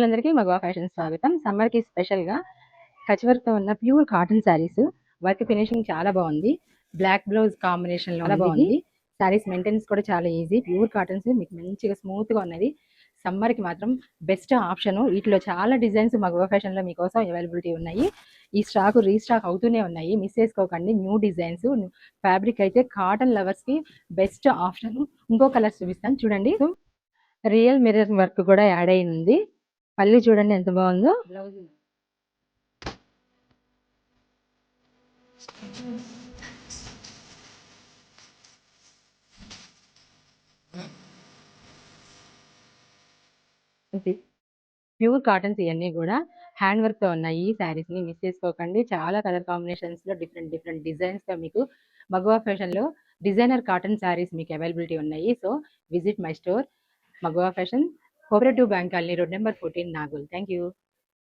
ప్రేక్షకులందరికీ మగవా ఫ్యాషన్ స్వాగతం. సమ్మర్ కి స్పెషల్ గా కచ్ వర్క్ తో ఉన్న pure cotton saris. Work finishing చాలా బాగుంది. బ్లాక్ బ్లౌజ్ కాంబినేషన్ లో చాలా బాగుంది. శారీస్ మెయింటెనెన్స్ కూడా చాలా ఈజీ. ప్యూర్ కాటన్స్ మీకు మంచిగా స్మూత్ గా ఉన్నది. సమ్మర్ కి మాత్రం బెస్ట్ ఆప్షన్. వీటిలో చాలా డిజైన్స్ మగవా ఫ్యాషన్ లో మీకోసం అవైలబిలిటీ ఉన్నాయి. ఈ స్టాక్ రీస్టాక్ అవుతూనే ఉన్నాయి. మిస్ చేసుకోకండి. New designs. ఫ్యాబ్రిక్ అయితే కాటన్ లవర్స్ కి బెస్ట్ ఆప్షన్. ఇంకో కలర్ చూపిస్తాను చూడండి. రియల్ మిర్రర్ వర్క్ కూడా యాడ్ అయింది. పళ్ళు చూడండి ఎంత బాగుందో. బ్లౌజ్ ప్యూర్ కాటన్స్ ఇవన్నీ కూడా హ్యాండ్ వర్క్ తో ఉన్నాయి. ఈ శారీస్ ని మిస్ చేసుకోకండి. చాలా కలర్ కాంబినేషన్స్ లో డిఫరెంట్ డిఫరెంట్ డిజైన్స్ తో మీకు మగవా ఫ్యాషన్ లో డిజైనర్ కాటన్ శారీస్ మీకు అవైలబిలిటీ ఉన్నాయి. So visit my store Magava fashion, cooperative bank colony, road number 14, Nagole. Thank you.